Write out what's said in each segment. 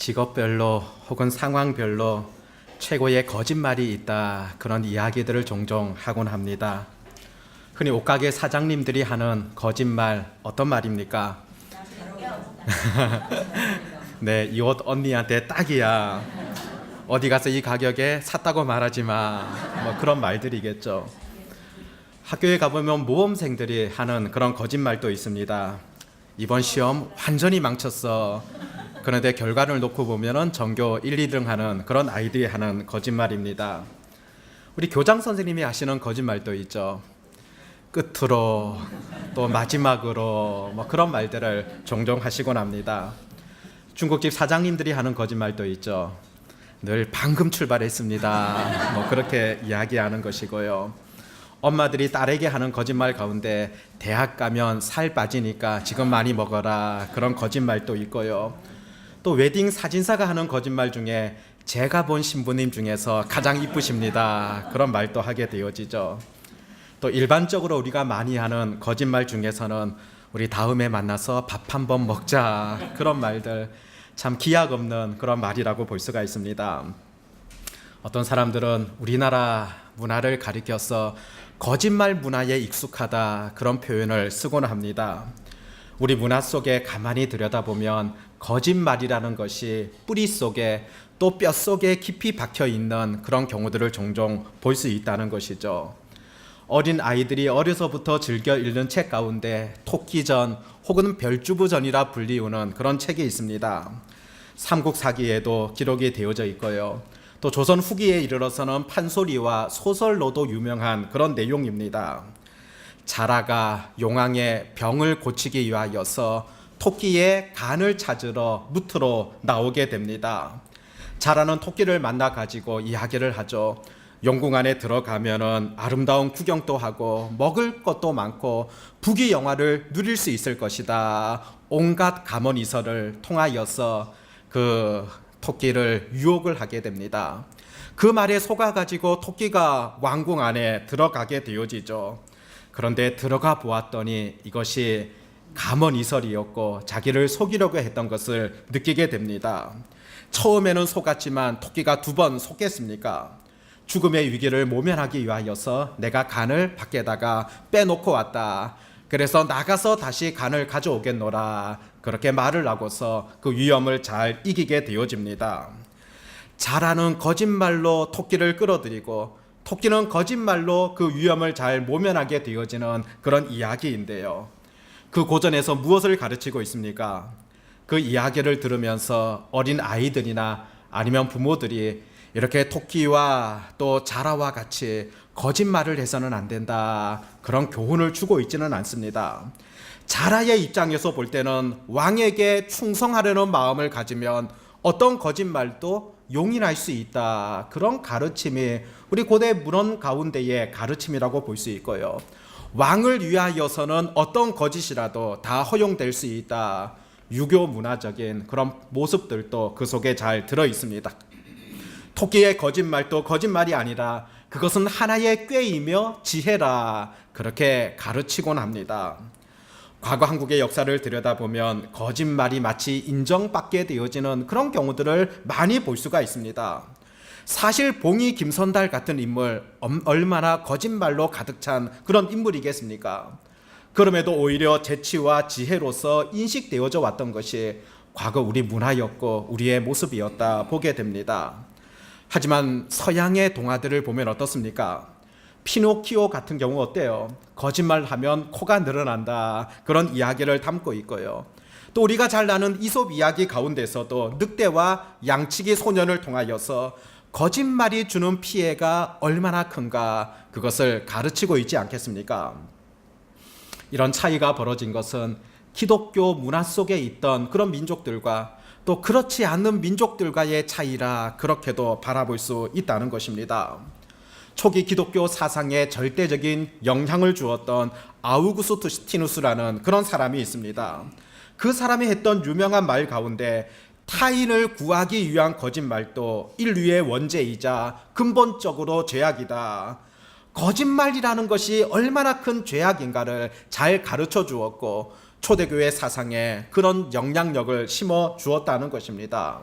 직업별로 혹은 상황별로 최고의 거짓말이 있다, 그런 이야기들을 종종 하곤 합니다. 흔히 옷가게 사장님들이 하는 거짓말, 어떤 말입니까? 네, 이 옷 언니한테 딱이야. 어디 가서 이 가격에 샀다고 말하지 마. 뭐 그런 말들이겠죠. 학교에 가보면 모범생들이 하는 그런 거짓말도 있습니다. 이번 시험 완전히 망쳤어. 그런데 결과를 놓고 보면은 전교 1, 2등 하는 그런 아이들이 하는 거짓말입니다. 우리 교장 선생님이 하시는 거짓말도 있죠. 끝으로 또 마지막으로 뭐 그런 말들을 종종 하시곤 합니다. 중국집 사장님들이 하는 거짓말도 있죠. 늘 방금 출발했습니다. 뭐 그렇게 이야기하는 것이고요. 엄마들이 딸에게 하는 거짓말 가운데 대학 가면 살 빠지니까 지금 많이 먹어라, 그런 거짓말도 있고요. 또 웨딩 사진사가 하는 거짓말 중에 제가 본 신부님 중에서 가장 이쁘십니다, 그런 말도 하게 되어지죠. 또 일반적으로 우리가 많이 하는 거짓말 중에서는 우리 다음에 만나서 밥 한번 먹자, 그런 말들 참 기약 없는 그런 말이라고 볼 수가 있습니다. 어떤 사람들은 우리나라 문화를 가리켜서 거짓말 문화에 익숙하다, 그런 표현을 쓰곤 합니다. 우리 문화 속에 가만히 들여다보면 거짓말이라는 것이 뿌리 속에 또 뼈 속에 깊이 박혀 있는 그런 경우들을 종종 볼 수 있다는 것이죠. 어린 아이들이 어려서부터 즐겨 읽는 책 가운데 토끼전 혹은 별주부전이라 불리우는 그런 책이 있습니다. 삼국사기에도 기록이 되어져 있고요. 또 조선 후기에 이르러서는 판소리와 소설로도 유명한 그런 내용입니다. 자라가 용왕의 병을 고치기 위하여서 토끼의 간을 찾으러 무트로 나오게 됩니다. 자라는 토끼를 만나 가지고 이야기를 하죠. 용궁 안에 들어가면은 아름다운 구경도 하고 먹을 것도 많고 부귀영화를 누릴 수 있을 것이다. 온갖 감언이설을 통하여서 그 토끼를 유혹을 하게 됩니다. 그 말에 속아가지고 토끼가 왕궁 안에 들어가게 되어지죠. 그런데 들어가 보았더니 이것이 감언이설이었고 자기를 속이려고 했던 것을 느끼게 됩니다. 처음에는 속았지만 토끼가 2번 속겠습니까? 죽음의 위기를 모면하기 위하여서 내가 간을 밖에다가 빼놓고 왔다. 그래서 나가서 다시 간을 가져오겠노라. 그렇게 말을 하고서 그 위험을 잘 이기게 되어집니다. 자라는 거짓말로 토끼를 끌어들이고 토끼는 거짓말로 그 위험을 잘 모면하게 되어지는 그런 이야기인데요. 그 고전에서 무엇을 가르치고 있습니까? 그 이야기를 들으면서 어린 아이들이나 아니면 부모들이 이렇게 토끼와 또 자라와 같이 거짓말을 해서는 안 된다, 그런 교훈을 주고 있지는 않습니다. 자라의 입장에서 볼 때는 왕에게 충성하려는 마음을 가지면 어떤 거짓말도 용인할 수 있다, 그런 가르침이 우리 고대 문헌 가운데의 가르침이라고 볼 수 있고요. 왕을 위하여서는 어떤 거짓이라도 다 허용될 수 있다, 유교 문화적인 그런 모습들도 그 속에 잘 들어 있습니다. 토끼의 거짓말도 거짓말이 아니라 그것은 하나의 꾀이며 지혜라, 그렇게 가르치곤 합니다. 과거 한국의 역사를 들여다보면 거짓말이 마치 인정받게 되어지는 그런 경우들을 많이 볼 수가 있습니다. 사실 봉이 김선달 같은 인물, 얼마나 거짓말로 가득 찬 그런 인물이겠습니까? 그럼에도 오히려 재치와 지혜로서 인식되어져 왔던 것이 과거 우리 문화였고 우리의 모습이었다 보게 됩니다. 하지만 서양의 동화들을 보면 어떻습니까? 피노키오 같은 경우 어때요? 거짓말하면 코가 늘어난다, 그런 이야기를 담고 있고요. 또 우리가 잘 아는 이솝 이야기 가운데서도 늑대와 양치기 소년을 통하여서 거짓말이 주는 피해가 얼마나 큰가, 그것을 가르치고 있지 않겠습니까? 이런 차이가 벌어진 것은 기독교 문화 속에 있던 그런 민족들과 또 그렇지 않는 민족들과의 차이라 그렇게도 바라볼 수 있다는 것입니다. 초기 기독교 사상에 절대적인 영향을 주었던 아우구스티누스라는 그런 사람이 있습니다. 그 사람이 했던 유명한 말 가운데 타인을 구하기 위한 거짓말도 인류의 원죄이자 근본적으로 죄악이다, 거짓말이라는 것이 얼마나 큰 죄악인가를 잘 가르쳐 주었고 초대교회 사상에 그런 영향력을 심어 주었다는 것입니다.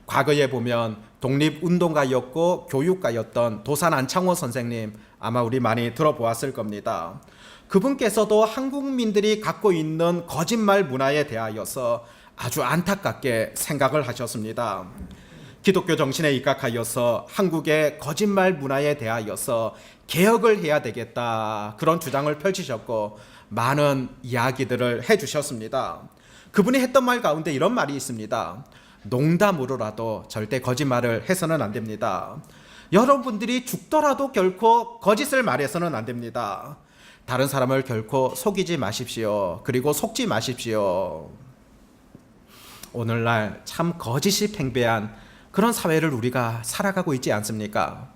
과거에 보면 독립운동가였고 교육가였던 도산 안창호 선생님, 아마 우리 많이 들어보았을 겁니다. 그분께서도 한국민들이 갖고 있는 거짓말 문화에 대하여서 아주 안타깝게 생각을 하셨습니다. 기독교 정신에 입각하여서 한국의 거짓말 문화에 대하여서 개혁을 해야 되겠다, 그런 주장을 펼치셨고 많은 이야기들을 해주셨습니다. 그분이 했던 말 가운데 이런 말이 있습니다. 농담으로라도 절대 거짓말을 해서는 안 됩니다. 여러분들이 죽더라도 결코 거짓을 말해서는 안 됩니다. 다른 사람을 결코 속이지 마십시오. 그리고 속지 마십시오. 오늘날 참 거짓이 팽배한 그런 사회를 우리가 살아가고 있지 않습니까?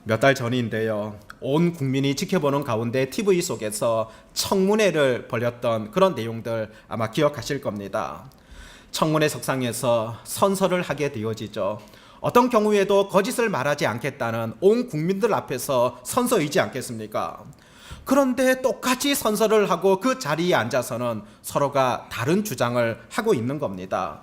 몇 달 전인데요, 온 국민이 지켜보는 가운데 TV 속에서 청문회를 벌였던 그런 내용들 아마 기억하실 겁니다. 청문회 석상에서 선서를 하게 되어지죠. 어떤 경우에도 거짓을 말하지 않겠다는 온 국민들 앞에서 선서이지 않겠습니까? 그런데 똑같이 선서를 하고 그 자리에 앉아서는 서로가 다른 주장을 하고 있는 겁니다.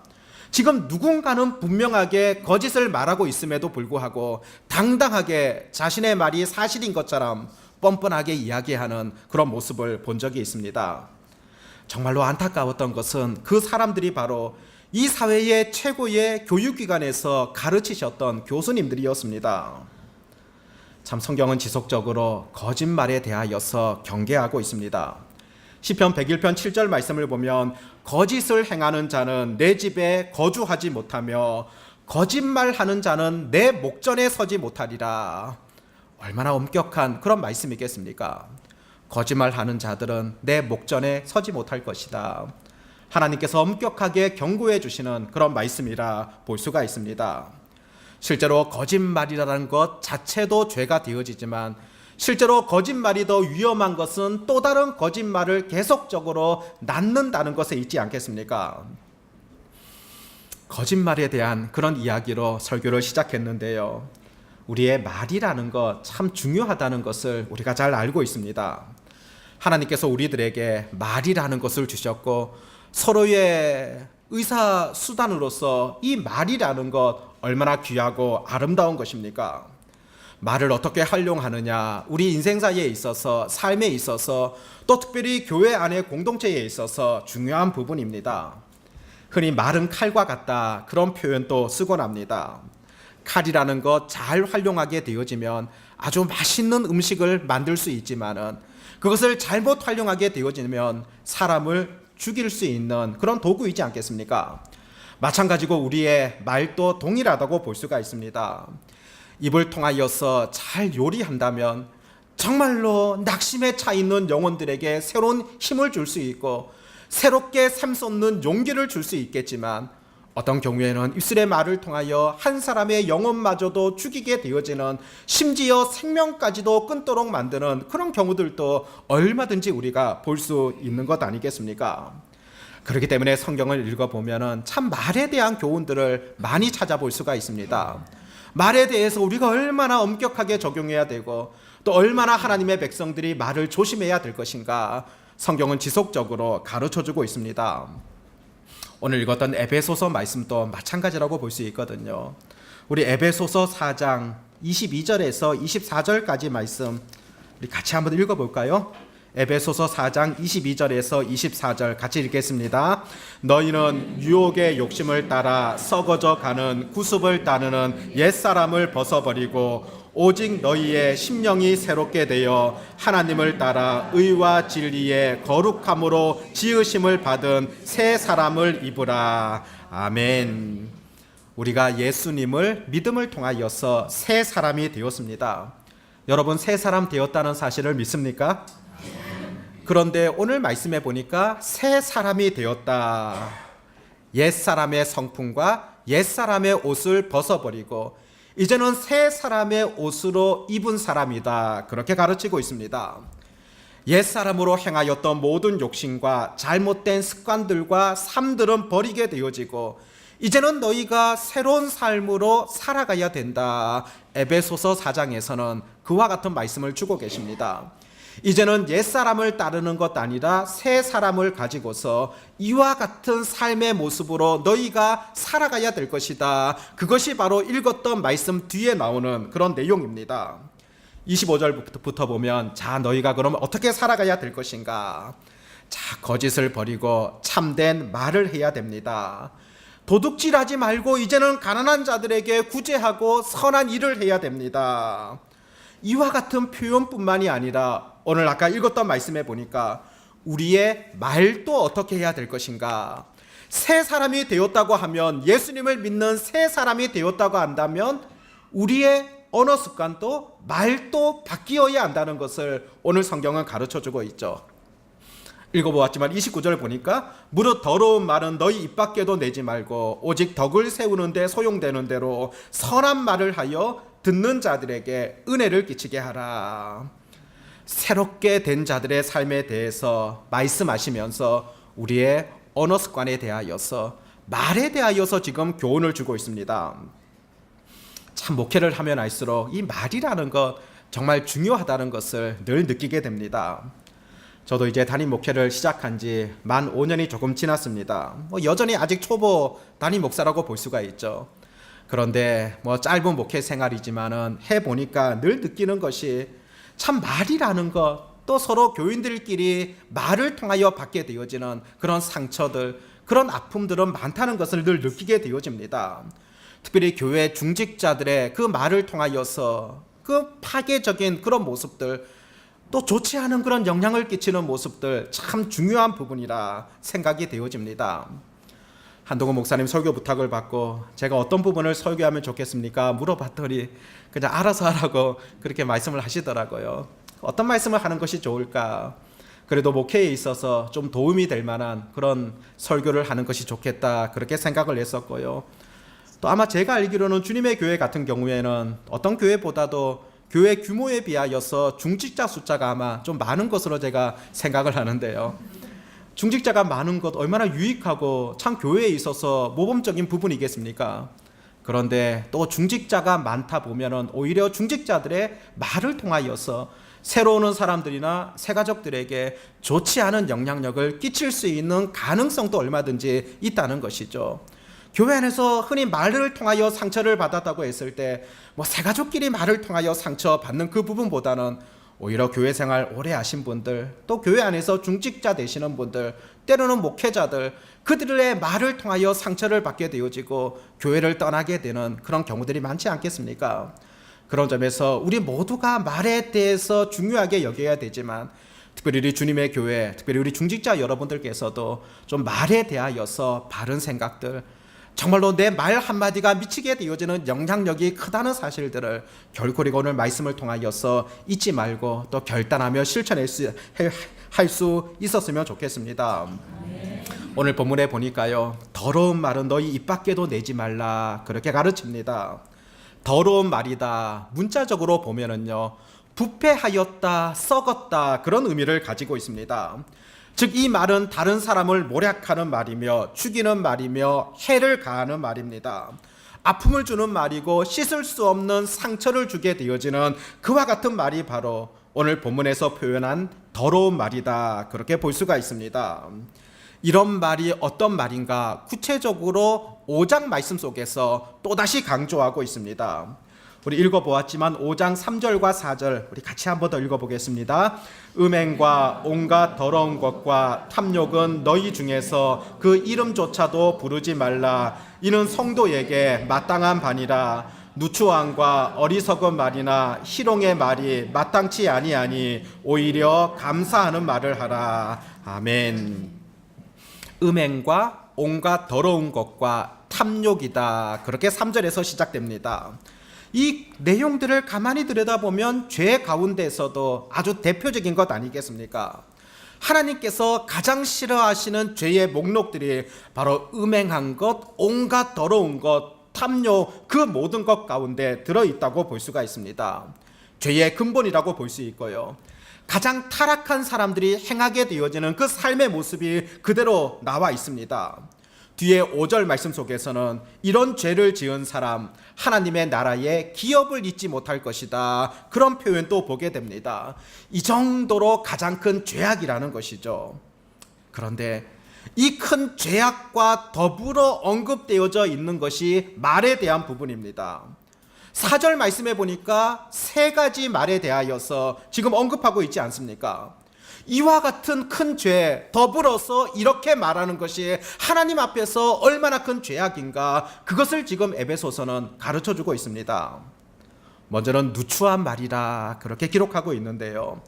지금 누군가는 분명하게 거짓을 말하고 있음에도 불구하고 당당하게 자신의 말이 사실인 것처럼 뻔뻔하게 이야기하는 그런 모습을 본 적이 있습니다. 정말로 안타까웠던 것은 그 사람들이 바로 이 사회의 최고의 교육기관에서 가르치셨던 교수님들이었습니다. 참 성경은 지속적으로 거짓말에 대하여서 경계하고 있습니다. 시편 101편 7절 말씀을 보면 거짓을 행하는 자는 내 집에 거주하지 못하며 거짓말하는 자는 내 목전에 서지 못하리라. 얼마나 엄격한 그런 말씀이겠습니까? 거짓말하는 자들은 내 목전에 서지 못할 것이다. 하나님께서 엄격하게 경고해 주시는 그런 말씀이라 볼 수가 있습니다. 실제로 거짓말이라는 것 자체도 죄가 되어지지만 실제로 거짓말이 더 위험한 것은 또 다른 거짓말을 계속적으로 낳는다는 것에 있지 않겠습니까? 거짓말에 대한 그런 이야기로 설교를 시작했는데요, 우리의 말이라는 것 참 중요하다는 것을 우리가 잘 알고 있습니다. 하나님께서 우리들에게 말이라는 것을 주셨고 서로의 의사수단으로서 이 말이라는 것 얼마나 귀하고 아름다운 것입니까? 말을 어떻게 활용하느냐, 우리 인생사에 있어서, 삶에 있어서, 또 특별히 교회 안의 공동체에 있어서 중요한 부분입니다. 흔히 말은 칼과 같다, 그런 표현도 쓰곤 합니다. 칼이라는 것 잘 활용하게 되어지면 아주 맛있는 음식을 만들 수 있지만은 그것을 잘못 활용하게 되어지면 사람을 죽일 수 있는 그런 도구이지 않겠습니까? 마찬가지고 우리의 말도 동일하다고 볼 수가 있습니다. 입을 통하여서 잘 요리한다면 정말로 낙심에 차 있는 영혼들에게 새로운 힘을 줄 수 있고 새롭게 샘솟는 용기를 줄 수 있겠지만 어떤 경우에는 입술의 말을 통하여 한 사람의 영혼마저도 죽이게 되어지는, 심지어 생명까지도 끊도록 만드는 그런 경우들도 얼마든지 우리가 볼 수 있는 것 아니겠습니까? 그렇기 때문에 성경을 읽어보면 참 말에 대한 교훈들을 많이 찾아볼 수가 있습니다. 말에 대해서 우리가 얼마나 엄격하게 적용해야 되고 또 얼마나 하나님의 백성들이 말을 조심해야 될 것인가, 성경은 지속적으로 가르쳐주고 있습니다. 오늘 읽었던 에베소서 말씀도 마찬가지라고 볼 수 있거든요. 우리 에베소서 4장 22절에서 24절까지 말씀 우리 같이 한번 읽어볼까요? 에베소서 4장 22절에서 24절 같이 읽겠습니다. 너희는 유혹의 욕심을 따라 썩어져 가는 구습을 따르는 옛사람을 벗어버리고 오직 너희의 심령이 새롭게 되어 하나님을 따라 의와 진리의 거룩함으로 지으심을 받은 새 사람을 입으라. 아멘. 우리가 예수님을 믿음을 통하여서 새 사람이 되었습니다. 여러분, 새 사람 되었다는 사실을 믿습니까? 그런데 오늘 말씀해 보니까 새 사람이 되었다. 옛사람의 성품과 옛사람의 옷을 벗어버리고 이제는 새 사람의 옷으로 입은 사람이다, 그렇게 가르치고 있습니다. 옛사람으로 행하였던 모든 욕심과 잘못된 습관들과 삶들은 버리게 되어지고 이제는 너희가 새로운 삶으로 살아가야 된다. 에베소서 4장에서는 그와 같은 말씀을 주고 계십니다. 이제는 옛사람을 따르는 것 아니라 새 사람을 가지고서 이와 같은 삶의 모습으로 너희가 살아가야 될 것이다. 그것이 바로 읽었던 말씀 뒤에 나오는 그런 내용입니다. 25절부터 보면 자 너희가 그럼 어떻게 살아가야 될 것인가. 자 거짓을 버리고 참된 말을 해야 됩니다. 도둑질하지 말고 이제는 가난한 자들에게 구제하고 선한 일을 해야 됩니다. 이와 같은 표현뿐만이 아니라 오늘 아까 읽었던 말씀에 보니까 우리의 말도 어떻게 해야 될 것인가. 새 사람이 되었다고 하면, 예수님을 믿는 새 사람이 되었다고 한다면 우리의 언어 습관도 말도 바뀌어야 한다는 것을 오늘 성경은 가르쳐주고 있죠. 읽어보았지만 29절 보니까 무릇 더러운 말은 너희 입 밖에도 내지 말고 오직 덕을 세우는 데 소용되는 대로 선한 말을 하여 듣는 자들에게 은혜를 끼치게 하라. 새롭게 된 자들의 삶에 대해서 말씀하시면서 우리의 언어 습관에 대하여서, 말에 대하여서 지금 교훈을 주고 있습니다. 참 목회를 하면 할수록 이 말이라는 것 정말 중요하다는 것을 늘 느끼게 됩니다. 저도 이제 담임 목회를 시작한 지 만 5년이 조금 지났습니다. 여전히 아직 초보 담임 목사라고 볼 수가 있죠. 그런데 짧은 목회 생활이지만은 해보니까 늘 느끼는 것이 참 말이라는 것, 또 서로 교인들끼리 말을 통하여 받게 되어지는 그런 상처들, 그런 아픔들은 많다는 것을 늘 느끼게 되어집니다. 특별히 교회 중직자들의 그 말을 통하여서 그 파괴적인 그런 모습들, 또 좋지 않은 그런 영향을 끼치는 모습들 참 중요한 부분이라 생각이 되어집니다. 한동훈 목사님 설교 부탁을 받고 제가 어떤 부분을 설교하면 좋겠습니까? 물어봤더니 그냥 알아서 하라고 그렇게 말씀을 하시더라고요. 어떤 말씀을 하는 것이 좋을까? 그래도 목회에 있어서 좀 도움이 될 만한 그런 설교를 하는 것이 좋겠다, 그렇게 생각을 했었고요. 또 아마 제가 알기로는 주님의 교회 같은 경우에는 어떤 교회보다도 교회 규모에 비하여서 중직자 숫자가 아마 좀 많은 것으로 제가 생각을 하는데요. 중직자가 많은 것 얼마나 유익하고 참 교회에 있어서 모범적인 부분이겠습니까? 그런데 또 중직자가 많다 보면은 오히려 중직자들의 말을 통하여서 새로 오는 사람들이나 새가족들에게 좋지 않은 영향력을 끼칠 수 있는 가능성도 얼마든지 있다는 것이죠. 교회 안에서 흔히 말을 통하여 상처를 받았다고 했을 때 새가족끼리 말을 통하여 상처받는 그 부분보다는 오히려 교회 생활 오래 하신 분들, 또 교회 안에서 중직자 되시는 분들, 때로는 목회자들, 그들의 말을 통하여 상처를 받게 되어지고 교회를 떠나게 되는 그런 경우들이 많지 않겠습니까? 그런 점에서 우리 모두가 말에 대해서 중요하게 여겨야 되지만, 특별히 우리 주님의 교회, 특별히 우리 중직자 여러분들께서도 좀 말에 대하여서 바른 생각들, 정말로 내 말 한마디가 미치게 되어지는 영향력이 크다는 사실들을 결코 우리가 오늘 말씀을 통하여서 잊지 말고 또 결단하며 실천할 수 있었으면 좋겠습니다. 오늘 본문에 보니까요, 더러운 말은 너희 입 밖에도 내지 말라, 그렇게 가르칩니다. 더러운 말이다, 문자적으로 보면은요, 부패하였다, 썩었다, 그런 의미를 가지고 있습니다. 즉 이 말은 다른 사람을 모략하는 말이며 죽이는 말이며 해를 가하는 말입니다. 아픔을 주는 말이고 씻을 수 없는 상처를 주게 되어지는 그와 같은 말이 바로 오늘 본문에서 표현한 더러운 말이다, 그렇게 볼 수가 있습니다. 이런 말이 어떤 말인가 구체적으로 5장 말씀 속에서 또다시 강조하고 있습니다. 우리 읽어보았지만 5장 3절과 4절 우리 같이 한 번 더 읽어보겠습니다. 음행과 온갖 더러운 것과 탐욕은 너희 중에서 그 이름조차도 부르지 말라. 이는 성도에게 마땅한 바니라. 누추함과 어리석은 말이나 희롱의 말이 마땅치 아니하니 오히려 감사하는 말을 하라. 아멘. 음행과 온갖 더러운 것과 탐욕이다, 그렇게 3절에서 시작됩니다. 이 내용들을 가만히 들여다보면 죄 가운데서도 아주 대표적인 것 아니겠습니까? 하나님께서 가장 싫어하시는 죄의 목록들이 바로 음행한 것, 온갖 더러운 것, 탐욕, 그 모든 것 가운데 들어있다고 볼 수가 있습니다. 죄의 근본이라고 볼 수 있고요, 가장 타락한 사람들이 행하게 되어지는 그 삶의 모습이 그대로 나와 있습니다. 뒤에 5절 말씀 속에서는 이런 죄를 지은 사람 하나님의 나라에 기업을 잊지 못할 것이다, 그런 표현도 보게 됩니다. 이 정도로 가장 큰 죄악이라는 것이죠. 그런데 이 큰 죄악과 더불어 언급되어져 있는 것이 말에 대한 부분입니다. 4절 말씀에 보니까 세 가지 말에 대하여서 지금 언급하고 있지 않습니까? 이와 같은 큰 죄 더불어서 이렇게 말하는 것이 하나님 앞에서 얼마나 큰 죄악인가, 그것을 지금 에베소서는 가르쳐주고 있습니다. 먼저는 누추한 말이라 그렇게 기록하고 있는데요,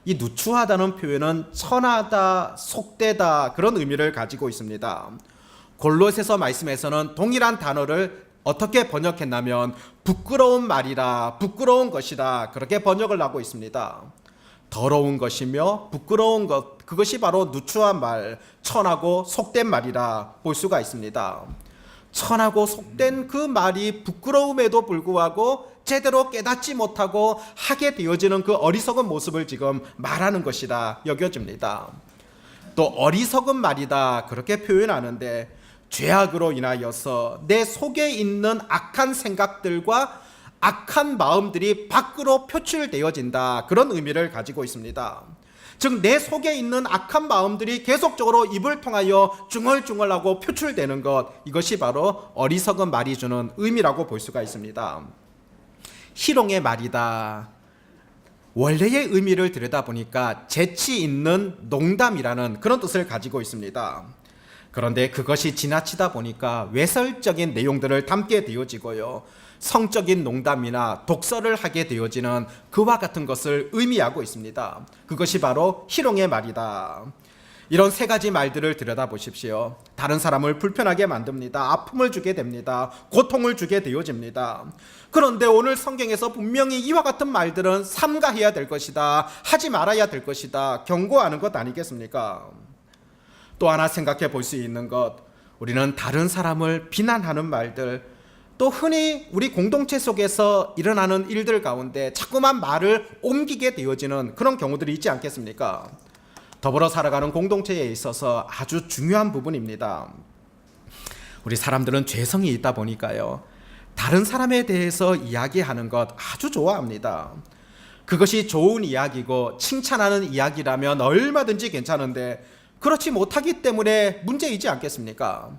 이 누추하다는 표현은 천하다, 속되다, 그런 의미를 가지고 있습니다. 골로새서 말씀에서는 동일한 단어를 어떻게 번역했냐면 부끄러운 말이라, 부끄러운 것이다, 그렇게 번역을 하고 있습니다. 더러운 것이며 부끄러운 것, 그것이 바로 누추한 말, 천하고 속된 말이라 볼 수가 있습니다. 천하고 속된 그 말이 부끄러움에도 불구하고 제대로 깨닫지 못하고 하게 되어지는 그 어리석은 모습을 지금 말하는 것이다 여겨집니다. 또 어리석은 말이다 그렇게 표현하는데, 죄악으로 인하여서 내 속에 있는 악한 생각들과 악한 마음들이 밖으로 표출되어진다, 그런 의미를 가지고 있습니다. 즉 내 속에 있는 악한 마음들이 계속적으로 입을 통하여 중얼중얼하고 표출되는 것, 이것이 바로 어리석은 말이 주는 의미라고 볼 수가 있습니다. 희롱의 말이다, 원래의 의미를 들여다보니까 재치 있는 농담이라는 그런 뜻을 가지고 있습니다. 그런데 그것이 지나치다 보니까 외설적인 내용들을 담게 되어지고요, 성적인 농담이나 독설을 하게 되어지는 그와 같은 것을 의미하고 있습니다. 그것이 바로 희롱의 말이다. 이런 세 가지 말들을 들여다보십시오. 다른 사람을 불편하게 만듭니다. 아픔을 주게 됩니다. 고통을 주게 되어집니다. 그런데 오늘 성경에서 분명히 이와 같은 말들은 삼가해야 될 것이다, 하지 말아야 될 것이다, 경고하는 것 아니겠습니까? 또 하나 생각해 볼 수 있는 것, 우리는 다른 사람을 비난하는 말들, 또 흔히 우리 공동체 속에서 일어나는 일들 가운데 자꾸만 말을 옮기게 되어지는 그런 경우들이 있지 않겠습니까? 더불어 살아가는 공동체에 있어서 아주 중요한 부분입니다. 우리 사람들은 죄성이 있다 보니까요, 다른 사람에 대해서 이야기하는 것 아주 좋아합니다. 그것이 좋은 이야기고 칭찬하는 이야기라면 얼마든지 괜찮은데, 그렇지 못하기 때문에 문제이지 않겠습니까?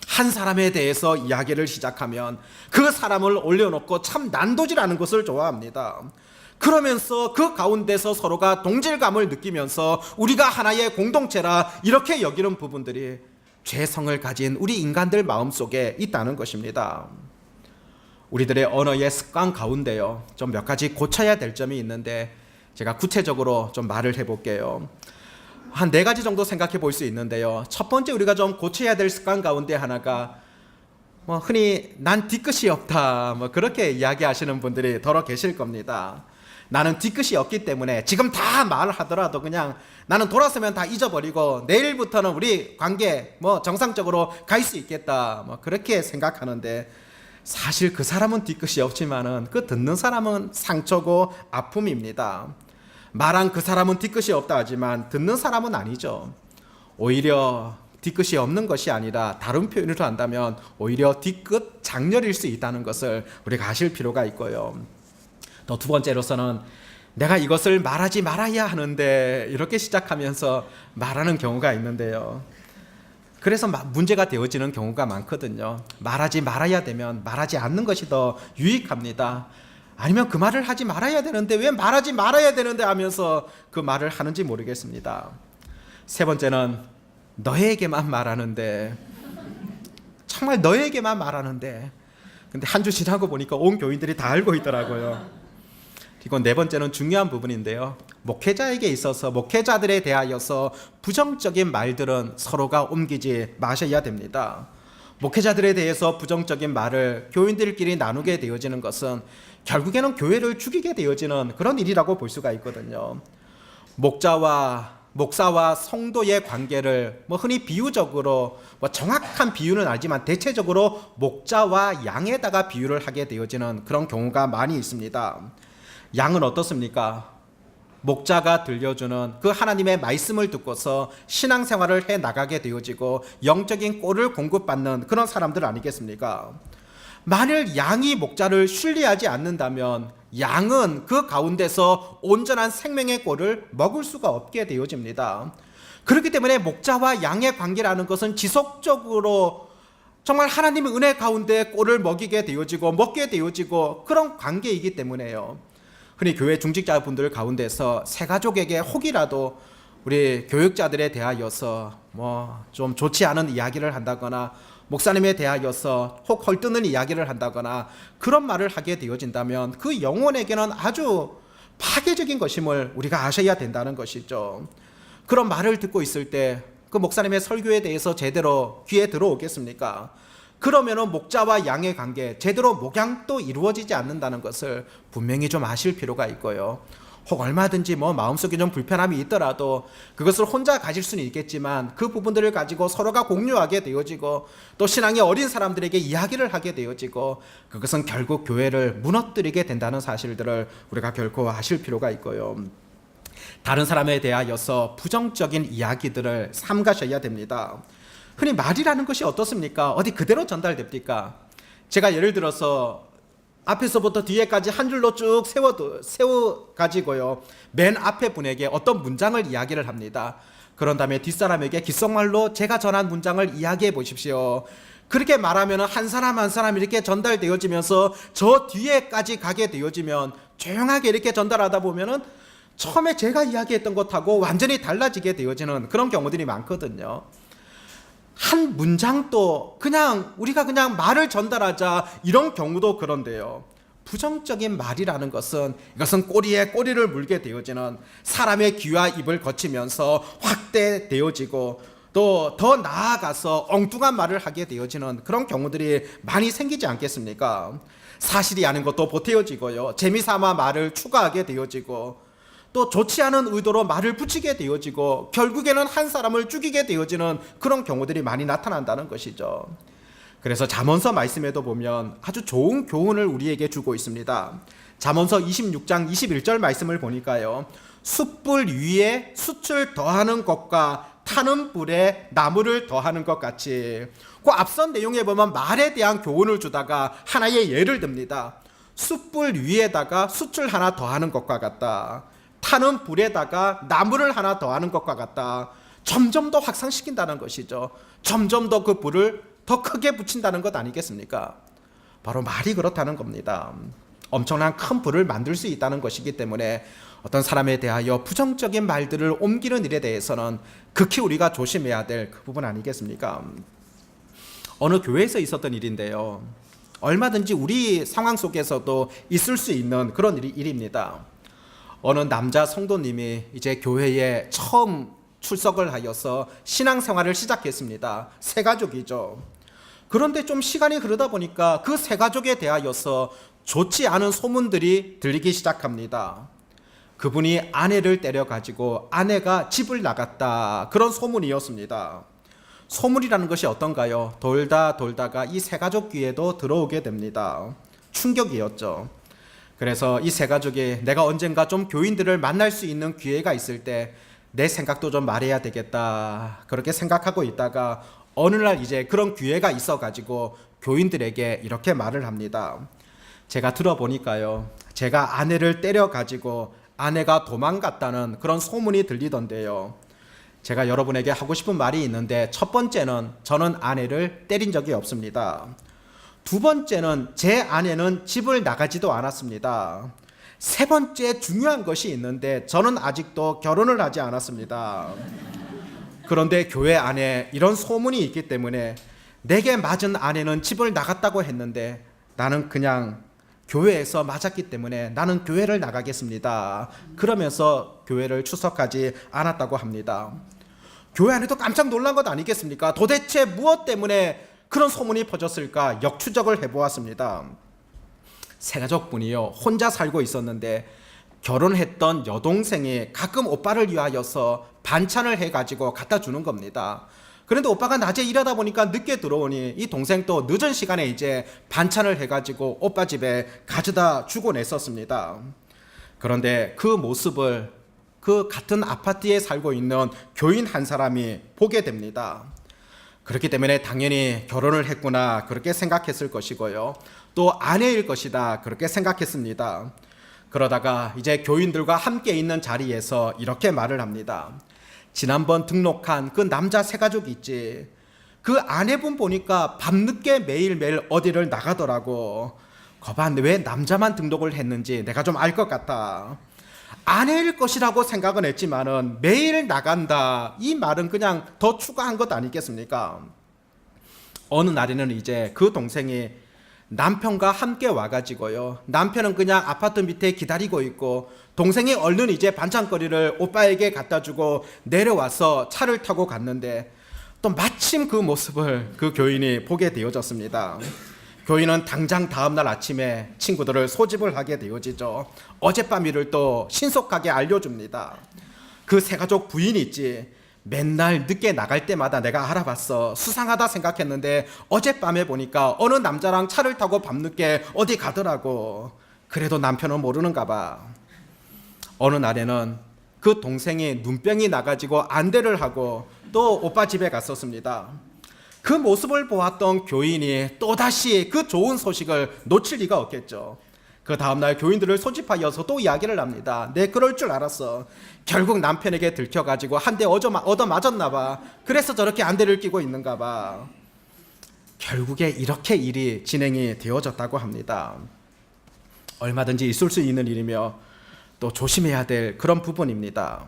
한 사람에 대해서 이야기를 시작하면 그 사람을 올려놓고 참 난도질하는 것을 좋아합니다. 그러면서 그 가운데서 서로가 동질감을 느끼면서 우리가 하나의 공동체라 이렇게 여기는 부분들이 죄성을 가진 우리 인간들 마음속에 있다는 것입니다. 우리들의 언어의 습관 가운데요, 좀 몇 가지 고쳐야 될 점이 있는데 제가 구체적으로 좀 말을 해볼게요. 한 4가지 정도 생각해 볼 수 있는데요, 첫 번째 우리가 좀 고쳐야 될 습관 가운데 하나가 흔히 난 뒤끝이 없다, 그렇게 이야기하시는 분들이 더러 계실 겁니다. 나는 뒤끝이 없기 때문에 지금 다 말하더라도 그냥 나는 돌아서면 다 잊어버리고 내일부터는 우리 관계 정상적으로 갈 수 있겠다, 그렇게 생각하는데, 사실 그 사람은 뒤끝이 없지만은 그 듣는 사람은 상처고 아픔입니다. 말한 그 사람은 뒤끝이 없다 하지만 듣는 사람은 아니죠. 오히려 뒤끝이 없는 것이 아니라 다른 표현으로 한다면 오히려 뒤끝 장렬일 수 있다는 것을 우리가 아실 필요가 있고요. 또 두 번째로서는 내가 이것을 말하지 말아야 하는데 이렇게 시작하면서 말하는 경우가 있는데요, 그래서 문제가 되어지는 경우가 많거든요. 말하지 말아야 되면 말하지 않는 것이 더 유익합니다. 아니면 그 말을 하지 말아야 되는데 왜 말하지 말아야 되는데 하면서 그 말을 하는지 모르겠습니다. 세 번째는 너에게만 말하는데, 정말 너에게만 말하는데, 근데 한 주 지나고 보니까 온 교인들이 다 알고 있더라고요. 그리고 네 번째는 중요한 부분인데요, 목회자에게 있어서 목회자들에 대하여서 부정적인 말들은 서로가 옮기지 마셔야 됩니다. 목회자들에 대해서 부정적인 말을 교인들끼리 나누게 되어지는 것은 결국에는 교회를 죽이게 되어지는 그런 일이라고 볼 수가 있거든요. 목사와 성도의 관계를 흔히 비유적으로 정확한 비유는 아니지만 대체적으로 목자와 양에다가 비유를 하게 되어지는 그런 경우가 많이 있습니다. 양은 어떻습니까? 목자가 들려주는 그 하나님의 말씀을 듣고서 신앙생활을 해 나가게 되어지고 영적인 꼴을 공급받는 그런 사람들 아니겠습니까? 만일 양이 목자를 신뢰하지 않는다면 양은 그 가운데서 온전한 생명의 꼴을 먹을 수가 없게 되어집니다. 그렇기 때문에 목자와 양의 관계라는 것은 지속적으로 정말 하나님의 은혜 가운데 꼴을 먹이게 되어지고 먹게 되어지고 그런 관계이기 때문에요. 흔히 교회 중직자분들 가운데서 새 가족에게 혹이라도 우리 교육자들에 대하여서 뭐 좀 좋지 않은 이야기를 한다거나 목사님에 대하여서 혹 헐뜯는 이야기를 한다거나 그런 말을 하게 되어진다면 그 영혼에게는 아주 파괴적인 것임을 우리가 아셔야 된다는 것이죠. 그런 말을 듣고 있을 때 그 목사님의 설교에 대해서 제대로 귀에 들어오겠습니까? 그러면은 목자와 양의 관계, 제대로 목양도 이루어지지 않는다는 것을 분명히 좀 아실 필요가 있고요. 혹 얼마든지 뭐 마음속에 좀 불편함이 있더라도 그것을 혼자 가질 수는 있겠지만 그 부분들을 가지고 서로가 공유하게 되어지고 또 신앙이 어린 사람들에게 이야기를 하게 되어지고 그것은 결국 교회를 무너뜨리게 된다는 사실들을 우리가 결코 아실 필요가 있고요. 다른 사람에 대하여서 부정적인 이야기들을 삼가셔야 됩니다. 흔히 말이라는 것이 어떻습니까? 어디 그대로 전달됩니까? 제가 예를 들어서 앞에서부터 뒤에까지 한 줄로 쭉 세워가지고요. 맨 앞에 분에게 어떤 문장을 이야기를 합니다. 그런 다음에 뒷사람에게 귓속말로 제가 전한 문장을 이야기해 보십시오. 그렇게 말하면 한 사람 한 사람 이렇게 전달되어지면서 저 뒤에까지 가게 되어지면 조용하게 이렇게 전달하다 보면은 처음에 제가 이야기했던 것하고 완전히 달라지게 되어지는 그런 경우들이 많거든요. 한 문장도 그냥 우리가 그냥 말을 전달하자 이런 경우도 그런데요. 부정적인 말이라는 것은 이것은 꼬리에 꼬리를 물게 되어지는 사람의 귀와 입을 거치면서 확대되어지고 또 더 나아가서 엉뚱한 말을 하게 되어지는 그런 경우들이 많이 생기지 않겠습니까? 사실이 아닌 것도 보태어지고요. 재미삼아 말을 추가하게 되어지고 또 좋지 않은 의도로 말을 붙이게 되어지고 결국에는 한 사람을 죽이게 되어지는 그런 경우들이 많이 나타난다는 것이죠. 그래서 잠언서 말씀에도 보면 아주 좋은 교훈을 우리에게 주고 있습니다. 잠언서 26장 21절 말씀을 보니까요. 숯불 위에 숯을 더하는 것과 타는 불에 나무를 더하는 것 같이 그 앞선 내용에 보면 말에 대한 교훈을 주다가 하나의 예를 듭니다. 숯불 위에다가 숯을 하나 더하는 것과 같다. 타는 불에다가 나무를 하나 더하는 것과 같다. 점점 더 확산시킨다는 것이죠. 점점 더 그 불을 더 크게 붙인다는 것 아니겠습니까? 바로 말이 그렇다는 겁니다. 엄청난 큰 불을 만들 수 있다는 것이기 때문에 어떤 사람에 대하여 부정적인 말들을 옮기는 일에 대해서는 극히 우리가 조심해야 될 그 부분 아니겠습니까? 어느 교회에서 있었던 일인데요. 얼마든지 우리 상황 속에서도 있을 수 있는 그런 일입니다. 어느 남자 성도님이 이제 교회에 처음 출석을 하여서 신앙생활을 시작했습니다. 새 가족이죠. 그런데 좀 시간이 흐르다 보니까 그 새 가족에 대하여서 좋지 않은 소문들이 들리기 시작합니다. 그분이 아내를 때려가지고 아내가 집을 나갔다. 그런 소문이었습니다. 소문이라는 것이 어떤가요? 돌다가 이 새 가족 귀에도 들어오게 됩니다. 충격이었죠. 그래서 이 새 가족이 내가 언젠가 좀 교인들을 만날 수 있는 기회가 있을 때 내 생각도 좀 말해야 되겠다. 그렇게 생각하고 있다가 어느 날 이제 그런 기회가 있어가지고 교인들에게 이렇게 말을 합니다. 제가 들어보니까요. 제가 아내를 때려가지고 아내가 도망갔다는 그런 소문이 들리던데요. 제가 여러분에게 하고 싶은 말이 있는데 첫 번째는 저는 아내를 때린 적이 없습니다. 두 번째는 제 아내는 집을 나가지도 않았습니다. 세 번째 중요한 것이 있는데 저는 아직도 결혼을 하지 않았습니다. 그런데 교회 안에 이런 소문이 있기 때문에 내게 맞은 아내는 집을 나갔다고 했는데 나는 그냥 교회에서 맞았기 때문에 나는 교회를 나가겠습니다. 그러면서 교회를 출석하지 않았다고 합니다. 교회 안에도 깜짝 놀란 것 아니겠습니까? 도대체 무엇 때문에 그런 소문이 퍼졌을까 역추적을 해보았습니다. 새가족분이요 혼자 살고 있었는데 결혼했던 여동생이 가끔 오빠를 위하여서 반찬을 해가지고 갖다 주는 겁니다. 그런데 오빠가 낮에 일하다 보니까 늦게 들어오니 이 동생도 늦은 시간에 이제 반찬을 해가지고 오빠 집에 가져다 주곤 했었습니다. 그런데 그 모습을 그 같은 아파트에 살고 있는 교인 한 사람이 보게 됩니다. 그렇기 때문에 당연히 결혼을 했구나 그렇게 생각했을 것이고요. 또 아내일 것이다 그렇게 생각했습니다. 그러다가 이제 교인들과 함께 있는 자리에서 이렇게 말을 합니다. 지난번 등록한 그 남자 세 가족 있지? 그 아내분 보니까 밤늦게 매일매일 어디를 나가더라고. 거봐, 왜 남자만 등록을 했는지 내가 좀 알 것 같다. 아내일 것이라고 생각은 했지만은 매일 나간다 이 말은 그냥 더 추가한 것 아니겠습니까? 어느 날에는 이제 그 동생이 남편과 함께 와가지고요, 남편은 그냥 아파트 밑에 기다리고 있고 동생이 얼른 이제 반찬거리를 오빠에게 갖다주고 내려와서 차를 타고 갔는데 또 마침 그 모습을 그 교인이 보게 되어졌습니다. 교인은 당장 다음날 아침에 친구들을 소집을 하게 되어지죠. 어젯밤 일을 또 신속하게 알려줍니다. 그 세 가족 부인이 있지, 맨날 늦게 나갈 때마다 내가 알아봤어. 수상하다 생각했는데 어젯밤에 보니까 어느 남자랑 차를 타고 밤늦게 어디 가더라고. 그래도 남편은 모르는가 봐. 어느 날에는 그 동생이 눈병이 나가지고 안대를 하고 또 오빠 집에 갔었습니다. 그 모습을 보았던 교인이 또다시 그 좋은 소식을 놓칠 리가 없겠죠. 그 다음날 교인들을 소집하여서 또 이야기를 합니다. 네, 그럴 줄 알았어. 결국 남편에게 들켜가지고 한 대 얻어 맞았나 봐. 그래서 저렇게 안대를 끼고 있는가 봐. 결국에 이렇게 일이 진행이 되어졌다고 합니다. 얼마든지 있을 수 있는 일이며 또 조심해야 될 그런 부분입니다.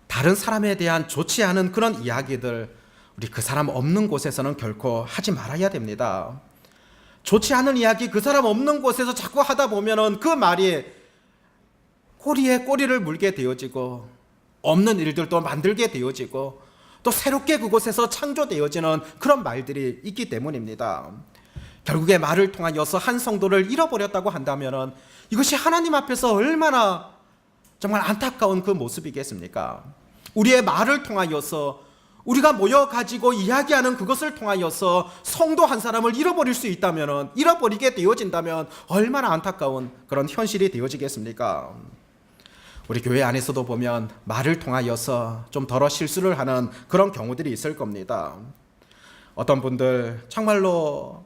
다른 사람에 대한 좋지 않은 그런 이야기들 우리 그 사람 없는 곳에서는 결코 하지 말아야 됩니다. 좋지 않은 이야기 그 사람 없는 곳에서 자꾸 하다 보면은 그 말이 꼬리에 꼬리를 물게 되어지고 없는 일들도 만들게 되어지고 또 새롭게 그곳에서 창조되어지는 그런 말들이 있기 때문입니다. 결국에 말을 통하여서 한 성도를 잃어버렸다고 한다면은 이것이 하나님 앞에서 얼마나 정말 안타까운 그 모습이겠습니까? 우리의 말을 통하여서 우리가 모여가지고 이야기하는 그것을 통하여서 성도 한 사람을 잃어버릴 수 있다면, 잃어버리게 되어진다면 얼마나 안타까운 그런 현실이 되어지겠습니까? 우리 교회 안에서도 보면 말을 통하여서 좀 더러 실수를 하는 그런 경우들이 있을 겁니다. 어떤 분들 정말로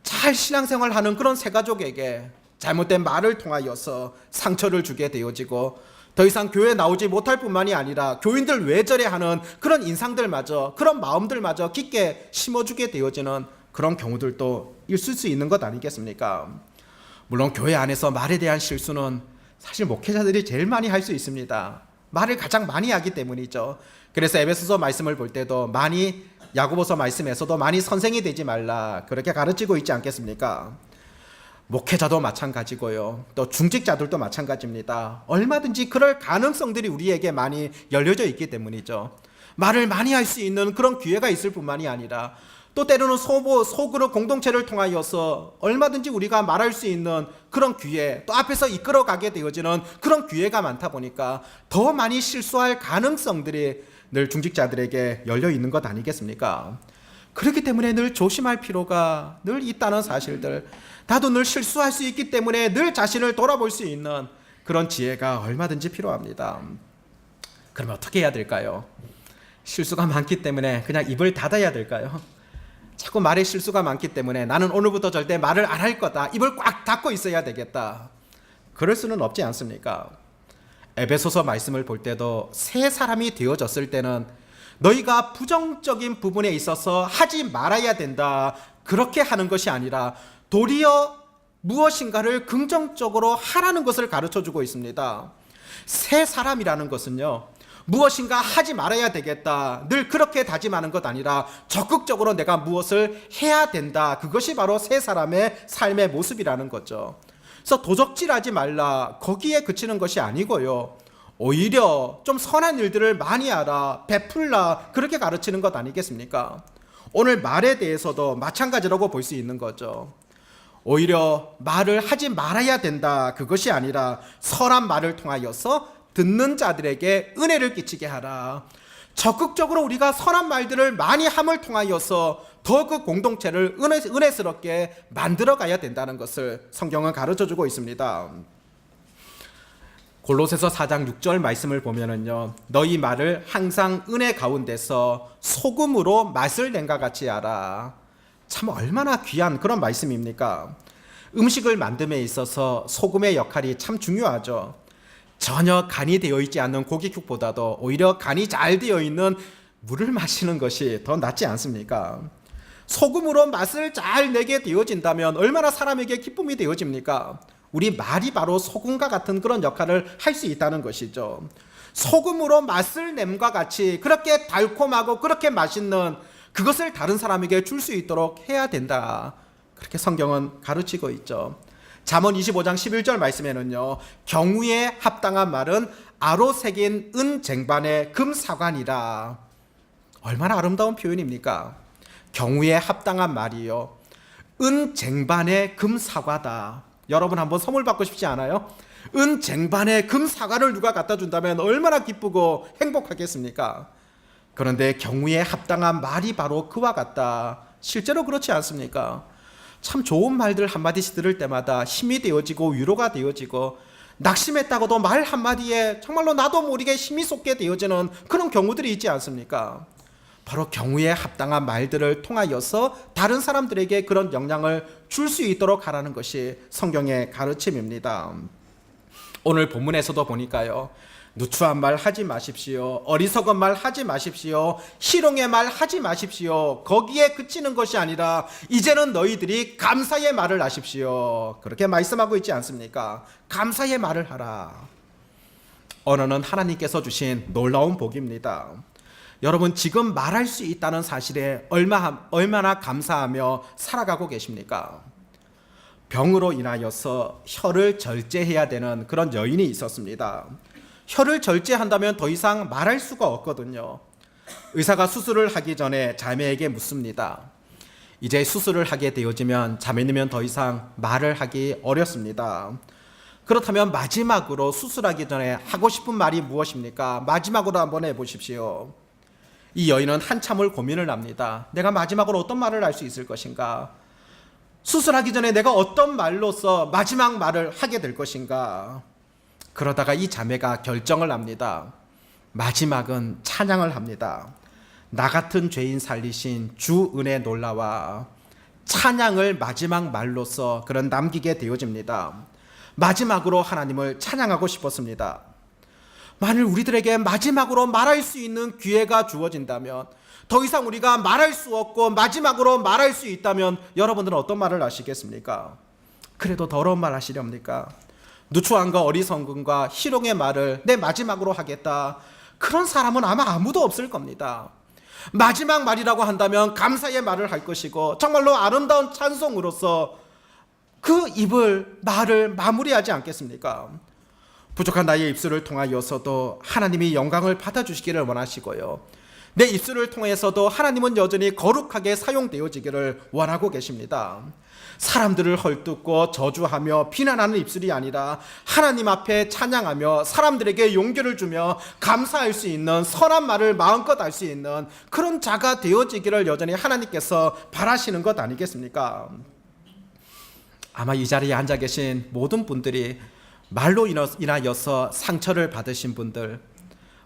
잘 신앙생활하는 그런 새가족에게 잘못된 말을 통하여서 상처를 주게 되어지고 더 이상 교회에 나오지 못할 뿐만이 아니라 교인들 왜 저래 하는 그런 인상들마저, 그런 마음들마저 깊게 심어주게 되어지는 그런 경우들도 있을 수 있는 것 아니겠습니까? 물론 교회 안에서 말에 대한 실수는 사실 목회자들이 제일 많이 할 수 있습니다. 말을 가장 많이 하기 때문이죠. 그래서 에베소서 말씀을 볼 때도 많이, 야고보서 말씀에서도 많이 선생이 되지 말라 그렇게 가르치고 있지 않겠습니까? 목회자도 마찬가지고요. 또 중직자들도 마찬가지입니다. 얼마든지 그럴 가능성들이 우리에게 많이 열려져 있기 때문이죠. 말을 많이 할 수 있는 그런 기회가 있을 뿐만이 아니라 또 때로는 소그룹 공동체를 통하여서 얼마든지 우리가 말할 수 있는 그런 기회, 또 앞에서 이끌어가게 되어지는 그런 기회가 많다 보니까 더 많이 실수할 가능성들이 늘 중직자들에게 열려 있는 것 아니겠습니까? 그렇기 때문에 늘 조심할 필요가 늘 있다는 사실들, 나도 늘 실수할 수 있기 때문에 늘 자신을 돌아볼 수 있는 그런 지혜가 얼마든지 필요합니다. 그러면 어떻게 해야 될까요? 실수가 많기 때문에 그냥 입을 닫아야 될까요? 자꾸 말에 실수가 많기 때문에 나는 오늘부터 절대 말을 안 할 거다, 입을 꽉 닫고 있어야 되겠다, 그럴 수는 없지 않습니까? 에베소서 말씀을 볼 때도 새 사람이 되어졌을 때는 너희가 부정적인 부분에 있어서 하지 말아야 된다 그렇게 하는 것이 아니라 도리어 무엇인가를 긍정적으로 하라는 것을 가르쳐주고 있습니다. 새 사람이라는 것은요, 무엇인가 하지 말아야 되겠다 늘 그렇게 다짐하는 것 아니라 적극적으로 내가 무엇을 해야 된다, 그것이 바로 새 사람의 삶의 모습이라는 거죠. 그래서 도적질하지 말라 거기에 그치는 것이 아니고요, 오히려 좀 선한 일들을 많이 하라, 베풀라 그렇게 가르치는 것 아니겠습니까? 오늘 말에 대해서도 마찬가지라고 볼 수 있는 거죠. 오히려 말을 하지 말아야 된다 그것이 아니라 선한 말을 통하여서 듣는 자들에게 은혜를 끼치게 하라. 적극적으로 우리가 선한 말들을 많이 함을 통하여서 더 그 공동체를 은혜스럽게 만들어 가야 된다는 것을 성경은 가르쳐주고 있습니다. 골로새서 4장 6절 말씀을 보면은요, 너희 말을 항상 은혜 가운데서 소금으로 맛을 낸과 같이 하라. 참 얼마나 귀한 그런 말씀입니까? 음식을 만듦에 있어서 소금의 역할이 참 중요하죠. 전혀 간이 되어 있지 않는 고깃국보다도 오히려 간이 잘 되어 있는 물을 마시는 것이 더 낫지 않습니까? 소금으로 맛을 잘 내게 되어진다면 얼마나 사람에게 기쁨이 되어집니까? 우리 말이 바로 소금과 같은 그런 역할을 할 수 있다는 것이죠. 소금으로 맛을 냄과 같이 그렇게 달콤하고 그렇게 맛있는 그것을 다른 사람에게 줄 수 있도록 해야 된다. 그렇게 성경은 가르치고 있죠. 잠언 25장 11절 말씀에는요, 경우에 합당한 말은 아로 새긴 은 쟁반의 금 사관이라. 얼마나 아름다운 표현입니까? 경우에 합당한 말이요, 은 쟁반의 금 사과다. 여러분 한번 선물 받고 싶지 않아요? 은 쟁반의 금 사과를 누가 갖다 준다면 얼마나 기쁘고 행복하겠습니까? 그런데 경우에 합당한 말이 바로 그와 같다. 실제로 그렇지 않습니까? 참 좋은 말들 한마디씩 들을 때마다 힘이 되어지고 위로가 되어지고, 낙심했다고도 말 한마디에 정말로 나도 모르게 힘이 솟게 되어지는 그런 경우들이 있지 않습니까? 바로 경우에 합당한 말들을 통하여서 다른 사람들에게 그런 영향을 줄 수 있도록 하라는 것이 성경의 가르침입니다. 오늘 본문에서도 보니까요, 누추한 말 하지 마십시오, 어리석은 말 하지 마십시오, 희롱의 말 하지 마십시오, 거기에 그치는 것이 아니라 이제는 너희들이 감사의 말을 하십시오. 그렇게 말씀하고 있지 않습니까? 감사의 말을 하라. 언어는 하나님께서 주신 놀라운 복입니다. 여러분 지금 말할 수 있다는 사실에 얼마나 감사하며 살아가고 계십니까? 병으로 인하여서 혀를 절제해야 되는 그런 여인이 있었습니다. 혀를 절제한다면 더 이상 말할 수가 없거든요. 의사가 수술을 하기 전에 자매에게 묻습니다. 이제 수술을 하게 되어지면 자매님은 더 이상 말을 하기 어렵습니다. 그렇다면 마지막으로 수술하기 전에 하고 싶은 말이 무엇입니까? 마지막으로 한번 해보십시오. 이 여인은 한참을 고민을 합니다. 내가 마지막으로 어떤 말을 할 수 있을 것인가? 수술하기 전에 내가 어떤 말로써 마지막 말을 하게 될 것인가? 그러다가 이 자매가 결정을 합니다. 마지막은 찬양을 합니다. 나 같은 죄인 살리신 주 은혜 놀라와. 찬양을 마지막 말로써 그런 남기게 되어집니다. 마지막으로 하나님을 찬양하고 싶었습니다. 만일 우리들에게 마지막으로 말할 수 있는 기회가 주어진다면, 더 이상 우리가 말할 수 없고 마지막으로 말할 수 있다면 여러분들은 어떤 말을 하시겠습니까? 그래도 더러운 말 하시렵니까? 누추함과 어리석음과 희롱의 말을 내 마지막으로 하겠다, 그런 사람은 아마 아무도 없을 겁니다. 마지막 말이라고 한다면 감사의 말을 할 것이고 정말로 아름다운 찬송으로서 그 말을 마무리하지 않겠습니까? 부족한 나의 입술을 통하여서도 하나님이 영광을 받아주시기를 원하시고요, 내 입술을 통해서도 하나님은 여전히 거룩하게 사용되어지기를 원하고 계십니다. 사람들을 헐뜯고 저주하며 비난하는 입술이 아니라 하나님 앞에 찬양하며 사람들에게 용기를 주며 감사할 수 있는 선한 말을 마음껏 할 수 있는 그런 자가 되어지기를 여전히 하나님께서 바라시는 것 아니겠습니까? 아마 이 자리에 앉아 계신 모든 분들이 말로 인하여서 상처를 받으신 분들,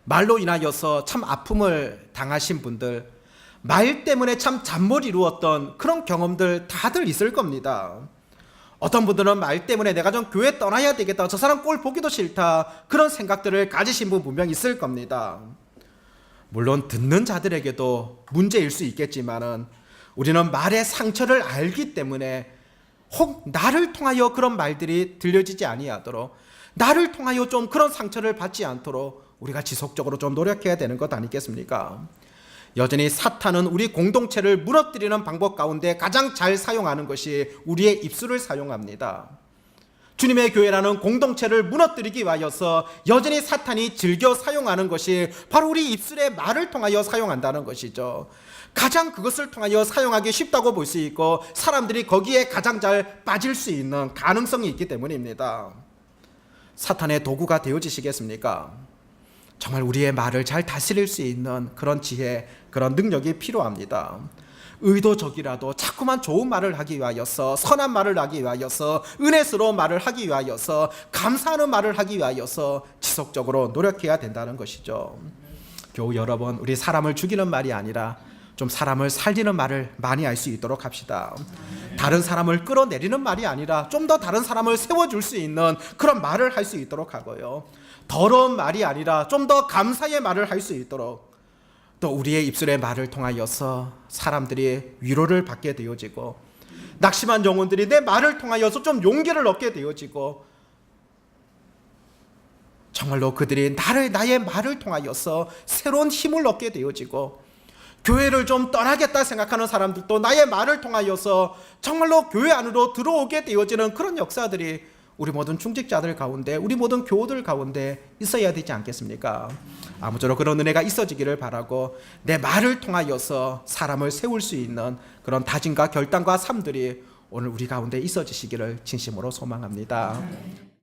말로 인하여서 참 아픔을 당하신 분들, 말 때문에 참 잠못 이루었던 그런 경험들 다들 있을 겁니다. 어떤 분들은 말 때문에 내가 좀 교회 떠나야 되겠다, 저 사람 꼴 보기도 싫다, 그런 생각들을 가지신 분 분명히 있을 겁니다. 물론 듣는 자들에게도 문제일 수 있겠지만은 우리는 말의 상처를 알기 때문에 혹 나를 통하여 그런 말들이 들려지지 아니하도록, 나를 통하여 좀 그런 상처를 받지 않도록 우리가 지속적으로 좀 노력해야 되는 것 아니겠습니까? 여전히 사탄은 우리 공동체를 무너뜨리는 방법 가운데 가장 잘 사용하는 것이 우리의 입술을 사용합니다. 주님의 교회라는 공동체를 무너뜨리기 위하여서 여전히 사탄이 즐겨 사용하는 것이 바로 우리 입술의 말을 통하여 사용한다는 것이죠. 가장 그것을 통하여 사용하기 쉽다고 볼 수 있고 사람들이 거기에 가장 잘 빠질 수 있는 가능성이 있기 때문입니다. 사탄의 도구가 되어지시겠습니까? 정말 우리의 말을 잘 다스릴 수 있는 그런 지혜, 그런 능력이 필요합니다. 의도적이라도 자꾸만 좋은 말을 하기 위하여서, 선한 말을 하기 위하여서, 은혜스러운 말을 하기 위하여서, 감사하는 말을 하기 위하여서 지속적으로 노력해야 된다는 것이죠. 교우 여러분, 우리 사람을 죽이는 말이 아니라 좀 사람을 살리는 말을 많이 할 수 있도록 합시다. 다른 사람을 끌어내리는 말이 아니라 좀 더 다른 사람을 세워줄 수 있는 그런 말을 할 수 있도록 하고요. 더러운 말이 아니라 좀 더 감사의 말을 할 수 있도록, 또 우리의 입술의 말을 통하여서 사람들이 위로를 받게 되어지고, 낙심한 영혼들이 내 말을 통하여서 좀 용기를 얻게 되어지고, 정말로 그들이 나의 말을 통하여서 새로운 힘을 얻게 되어지고, 교회를 좀 떠나겠다 생각하는 사람들도 나의 말을 통하여서 정말로 교회 안으로 들어오게 되어지는 그런 역사들이 우리 모든 중직자들 가운데, 우리 모든 교우들 가운데 있어야 되지 않겠습니까? 아무쪼록 그런 은혜가 있어지기를 바라고, 내 말을 통하여서 사람을 세울 수 있는 그런 다짐과 결단과 삶들이 오늘 우리 가운데 있어지시기를 진심으로 소망합니다.